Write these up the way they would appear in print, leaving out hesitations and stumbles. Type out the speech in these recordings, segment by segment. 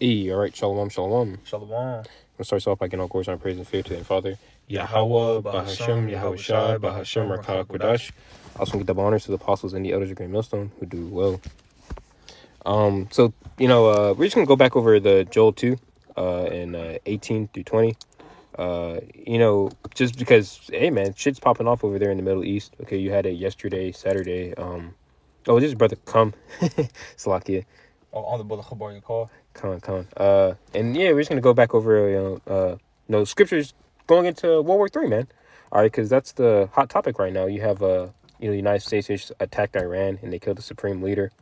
All right, shalom, shalom. Shalom. I'm gonna start us off by getting all glory and praise and fear to the Father. Yahweh, Bahashem, Yahushai, Bahashem, Rakah, Kodash. Also give double honors to the apostles and the elders of Great Millstone who do well. We're just gonna go back over the Joel 2, in 18 through 20. Just because, hey man, shit's popping off over there in the Middle East. Okay, you had it yesterday, Saturday. This is brother Come, Salakia. On the brother ChaabarYakalATL. Con. And yeah, we're just gonna go back over, scriptures going into World War III, man. All right, because that's the hot topic right now. You have, the United States just attacked Iran and they killed the supreme leader,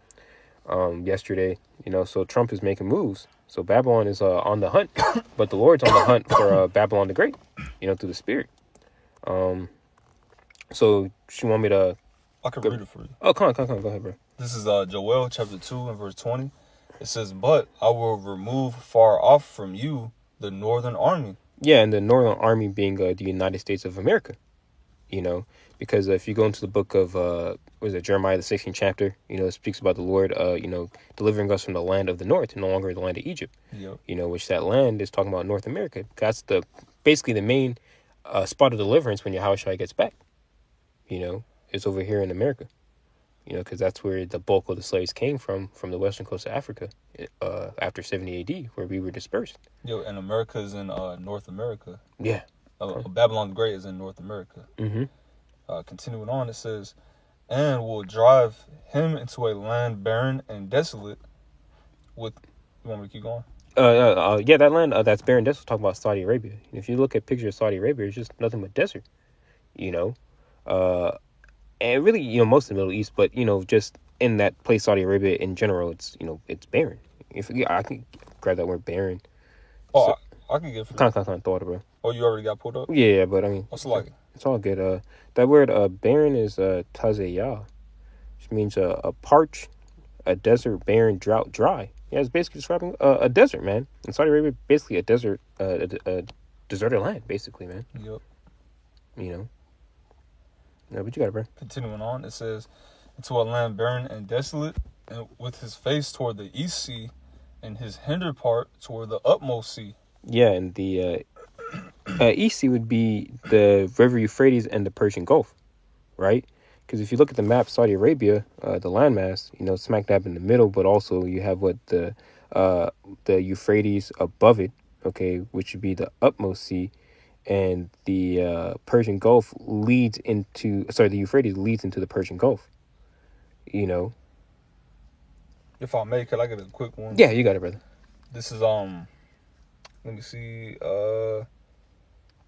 yesterday. So Trump is making moves. So Babylon is on the hunt, but the Lord's on the hunt for Babylon the Great, through the Spirit. So she want me to. I can read it for you. Oh, come on, go ahead, bro. This is Joel chapter 2 and verse 20. It says, "But I will remove far off from you the northern army." Yeah, and the northern army being the United States of America. Because if you go into the book of Jeremiah, the 16th chapter, it speaks about the Lord, delivering us from the land of the north and no longer the land of Egypt. Yep. Which that land is talking about North America. That's basically the main spot of deliverance when Yahushua gets back. It's over here in America. Because that's where the bulk of the slaves came from the western coast of Africa, after 70 AD, where we were dispersed. And America is in North America. Yeah. Babylon the Great is in North America. Mm-hmm. Continuing on, it says, "And will drive him into a land barren and desolate with..." You want me to keep going? That land that's barren desolate, talking about Saudi Arabia. If you look at pictures of Saudi Arabia, it's just nothing but desert. And really, most of the Middle East, but just in that place, Saudi Arabia in general, it's it's barren. I can grab that word barren. Oh, I can get it for you. Kind of thought, bro. Oh, you already got pulled up? Yeah, but I mean, What's it like? It's all good. That word barren is tazeya, which means a parch, a desert, barren, drought, dry. Yeah, it's basically describing a desert, man. In Saudi Arabia, basically a desert, a deserted land, basically, man. Yep. No, but you got it, bro. Continuing on, it says, "Into a land barren and desolate, and with his face toward the east sea, and his hinder part toward the utmost sea." Yeah, and the East Sea would be the River Euphrates and the Persian Gulf, right? Because if you look at the map, Saudi Arabia, the landmass, smack dab in the middle, but also you have the Euphrates above it, okay, which would be the utmost sea, and the Persian Gulf the Euphrates leads into the Persian Gulf, If I may, could I get a quick one? Yeah, you got it, brother. This is, let me see,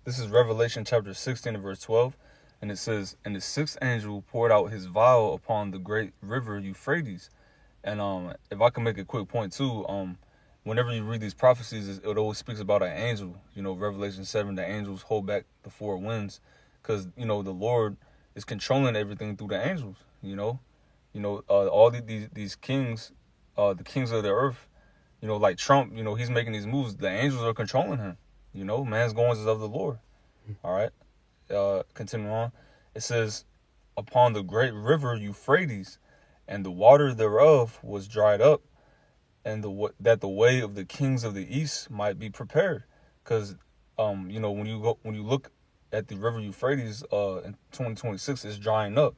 this is Revelation chapter 16 and verse 12, and it says, "And the sixth angel poured out his vial upon the great river Euphrates." And if I can make a quick point too, whenever you read these prophecies, it always speaks about an angel. Revelation 7, the angels hold back the four winds, because the Lord is controlling everything through the angels. All these kings, the kings of the earth, like Trump, he's making these moves. The angels are controlling him. Man's goings is of the Lord. All right. Continuing on, it says, "Upon the great river Euphrates, and the water thereof was dried up, and that the way of the kings of the east might be prepared." Because, when you look at the river Euphrates, in 2026, it's drying up.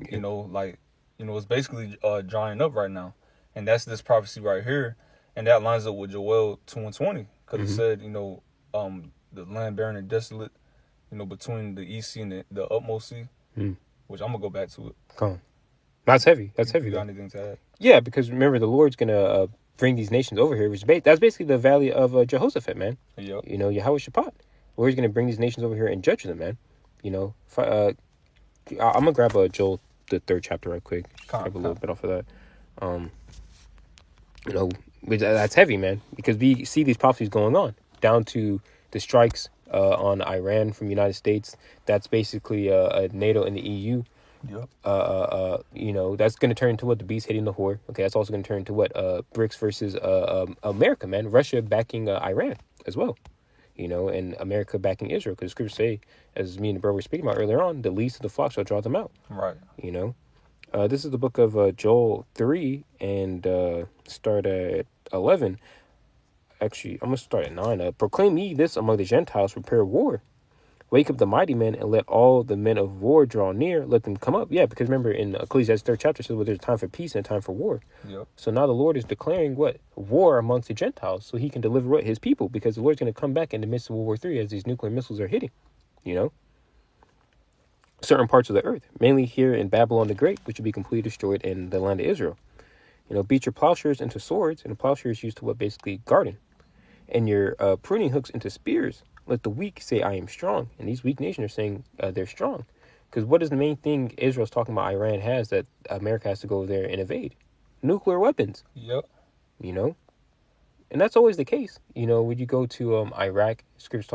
It's basically drying up right now, and that's this prophecy right here, and that lines up with Joel 2 and 20, because it said, the land barren and desolate, between the east sea and the utmost sea, which I'm gonna go back to it. Come on. That's heavy. You got anything to add? Yeah, because remember, the Lord's gonna bring these nations over here, that's basically the valley of Jehoshaphat, man. Yep. Yahweh Shaphat. The Lord's gonna bring these nations over here and judge them, man. I'm gonna grab Joel, the 3rd chapter, right quick. Grab a little bit off of that. That's heavy, man, because we see these prophecies going on down to the strikes on Iran from the United States. That's basically NATO and the EU. Yep. That's going to turn into what? The beast hitting the whore. Okay, that's also going to turn into what? BRICS versus America, man. Russia backing Iran as well. And America backing Israel, because scriptures say, as me and the brother were speaking about earlier on, the least of the flock shall draw them out. Right. This is the book of Joel 3, and start at 11. Actually, I'm going to start at 9. Proclaim ye this among the Gentiles, prepare war. Wake up the mighty men, and let all the men of war draw near. Let them come up. Yeah, because remember in Ecclesiastes 3rd chapter, it says, well, there's a time for peace and a time for war. Yep. So now the Lord is declaring what? War amongst the Gentiles, so he can deliver what? His people, because the Lord's going to come back in the midst of World War III as these nuclear missiles are hitting, certain parts of the earth, mainly here in Babylon the Great, which will be completely destroyed in the land of Israel. Beat your plowshares into swords, and the plowshare is used to what? Basically garden. And your pruning hooks into spears. Let the weak say, I am strong. And these weak nations are saying they're strong. Because what is the main thing Israel's talking about Iran has that America has to go over there and invade? Nuclear weapons. Yep. And that's always the case. When you go to Iraq, Esau's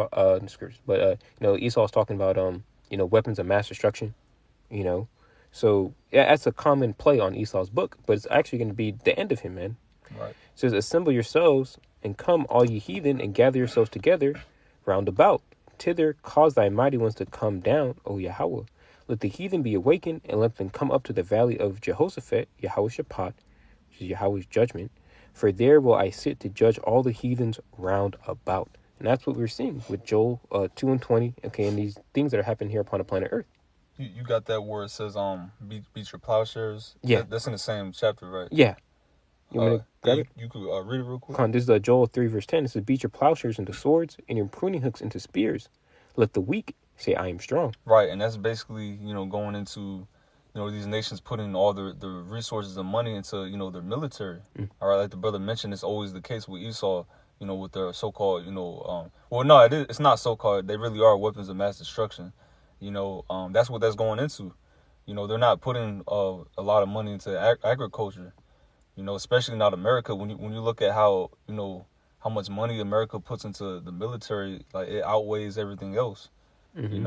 talking about, weapons of mass destruction, So, yeah, that's a common play on Esau's book, but it's actually going to be the end of him, man. Right. It says, assemble yourselves and come, all ye heathen, and gather yourselves together round about. Thither cause thy mighty ones to come down, O Yahweh. Let the heathen be awakened, and let them come up to the valley of Jehoshaphat, Yahweh Shaphat, which is Yahweh's judgment. For there will I sit to judge all the heathens round about. And that's what we're seeing with Joel 2:20, okay, and these things that are happening here upon the planet Earth. You got that where it says beat your plowshares? Yeah. That's in the same chapter, right? Yeah. You want me to grab it? You could read it real quick. This is Joel 3 verse 10. It says, beat your plowshares into swords and your pruning hooks into spears. Let the weak say, I am strong. Right, and that's basically, going into, these nations putting all the resources and money into, their military. All right, like the brother mentioned, it's always the case with Esau, with their so-called, well, no, it's not so-called. They really are weapons of mass destruction. That's what that's going into. They're not putting a lot of money into agriculture. Especially not America. When you look at how how much money America puts into the military, like it outweighs everything else. And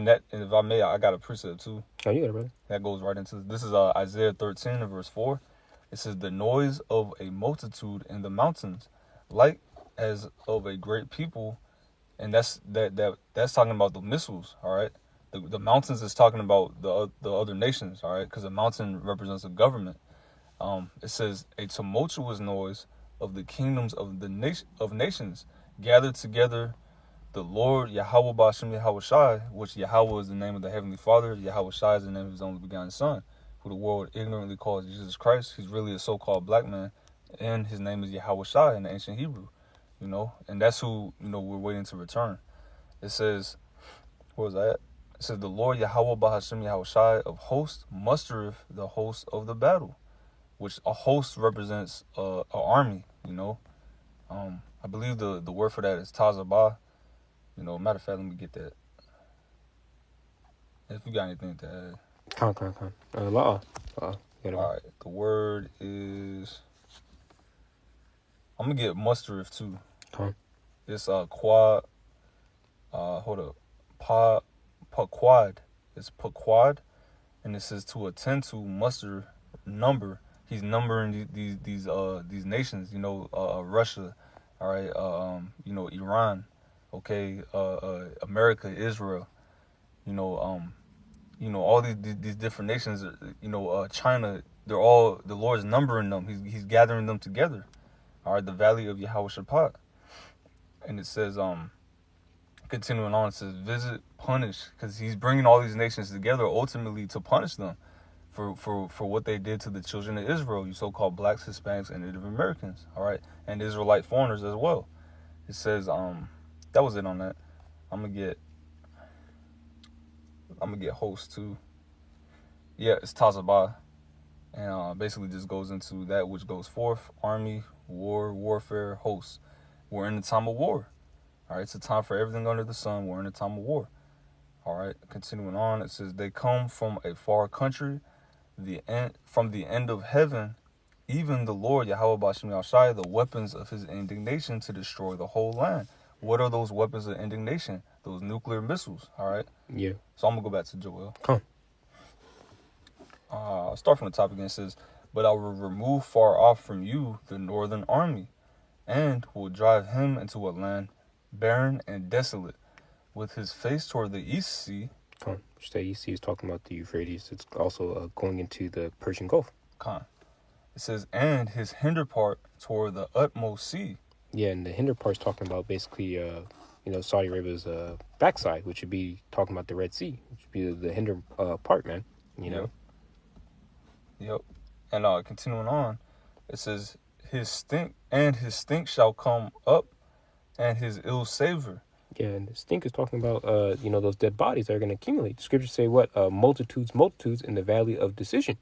that, and if I may, I got a precept too. Oh, you got it, brother. That goes right into this is Isaiah 13 and verse 4. It says, the noise of a multitude in the mountains, like as of a great people, and that's talking about the missiles. All right, the mountains is talking about the other nations. All right, because a mountain represents a government. It says a tumultuous noise of the kingdoms of the nations gathered together. The Lord Yahweh Ba'Shem Yahweh Shai, which Yahweh is the name of the Heavenly Father, Yahweh Shai is the name of His only begotten Son, who the world ignorantly calls Jesus Christ. He's really a so-called black man, and his name is Yahweh Shai in the ancient Hebrew. And that's who we're waiting to return. It says, where was I at? It says the Lord Yahweh Ba'Shem Yahweh Shai of hosts mustereth the host of the battle. Which a host represents an army, I believe the word for that is tazabah. Matter of fact, let me get that. If you got anything to add. Con. Law. All right, the word is. I'm gonna get mustereth too. Con. It's quad. Hold up, quad. It's quad, and it says to attend to muster number. He's numbering these nations, Russia, all right, Iran, okay, America, Israel, all these different nations, China. They're all, the Lord's numbering them. He's gathering them together. All right, the valley of Yahweh Shaphat, and it says continuing on, it says visit, punish, because He's bringing all these nations together ultimately to punish them. For what they did to the children of Israel, you so-called blacks, Hispanics, and Native Americans, all right, and Israelite foreigners as well. It says, that was it on that. I'm gonna get host too. Yeah, it's Tazabah, and basically just goes into that which goes forth: army, war, warfare, hosts. We're in the time of war. All right, it's a time for everything under the sun. We're in a time of war. All right, continuing on, it says they come from a far country. From the end of heaven, even the Lord Yahweh Ba'Shem Yahweh Shai, the weapons of His indignation to destroy the whole land. What are those weapons of indignation? Those nuclear missiles. All right. Yeah. So I'm gonna go back to Joel. Come. I'll start from the top again. It says, "But I will remove far off from you the northern army, and will drive him into a land barren and desolate, with his face toward the east sea." The East Sea is talking about the Euphrates. It's also going into the Persian Gulf. Khan. It says, and his hinder part toward the utmost sea. Yeah, and the hinder part's talking about basically, Saudi Arabia's backside, which would be talking about the Red Sea, which would be the hinder part, man. You know. Yep. And continuing on, it says, his stink shall come up, and his ill savor. Yeah, and the stink is talking about, those dead bodies that are going to accumulate. The scriptures say what? Multitudes in the valley of decision.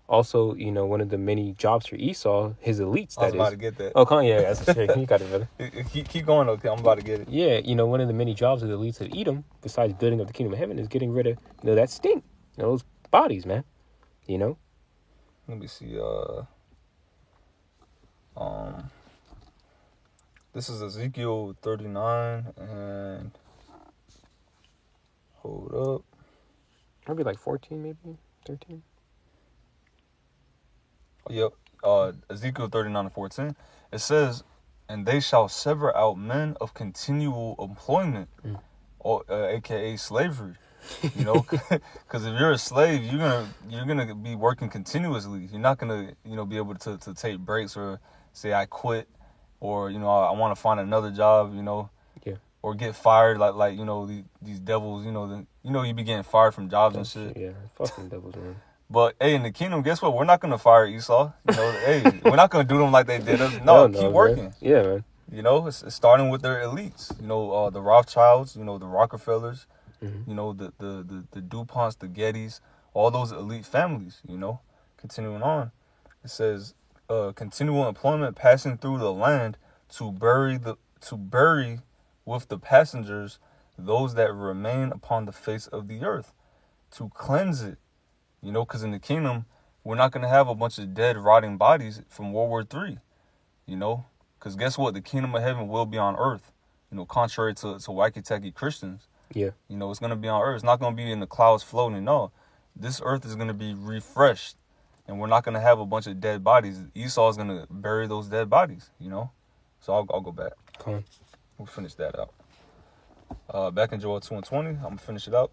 Also, one of the many jobs for Esau, his elites, I was about to get that. Oh, come on, yeah, that's a shit. You got it, brother. Keep going, okay, I'm about to get it. Yeah, one of the many jobs of the elites of Edom, besides building up the kingdom of heaven, is getting rid of, that stink. Those bodies, man. Let me see, this is Ezekiel 39, and hold up. Maybe like 14, maybe 13. Yep. Ezekiel 39:14. It says, and they shall sever out men of continual employment, or aka slavery. Because if you're a slave, you're gonna be working continuously. You're not gonna be able to take breaks or say I quit, or I want to find another job. Yeah. Or get fired like these devils. You be getting fired from jobs and shit. Yeah, fucking devils, man. But hey, in the kingdom, guess what? We're not gonna fire Esau. Hey, we're not gonna do them like they did us. No, keep working. Man. Yeah, man. It's starting with their elites. The Rothschilds. The Rockefellers. Mm-hmm. The DuPonts, the Gettys, all those elite families. Continuing on, it says, continual employment passing through the land to bury with the passengers those that remain upon the face of the earth, to cleanse it. Because in the kingdom, we're not going to have a bunch of dead, rotting bodies from World War III, Because guess what? The kingdom of heaven will be on earth, contrary to wacky-tacky Christians. Yeah. It's going to be on earth. It's not going to be in the clouds floating. No, this earth is going to be refreshed, and we're not going to have a bunch of dead bodies. Esau is going to bury those dead bodies, So I'll go back. Come on. We'll finish that out. Back in Joel 2:20, I'm going to finish it out.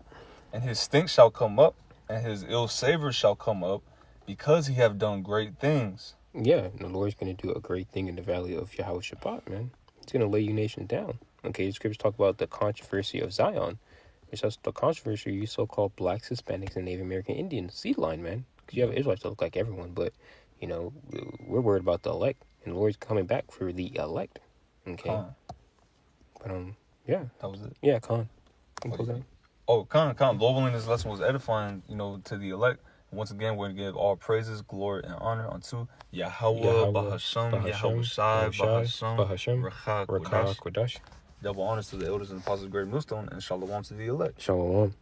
And his stink shall come up, and his ill savor shall come up, because he have done great things. Yeah, the Lord's going to do a great thing in the valley of Yahweh Shabbat, man. He's going to lay you nations down. Okay, the scriptures talk about the controversy of Zion, which is the controversy of you so-called blacks, Hispanics, and Native American Indian seed line, man. Because you have Israelites that look like everyone, but, we're worried about the elect, and the Lord's coming back for the elect. Okay? But, yeah. That was it? Yeah, Khan. Khan. Lord willing, this lesson was edifying, to the elect. Once again, we're going to give all praises, glory, and honor unto Yahweh, Bahasham, Yahweh Shai, Bahasham, Rakha, Kodash. Double honors to the elders and apostles of the great millstone, and shalom to the elect. Shalom.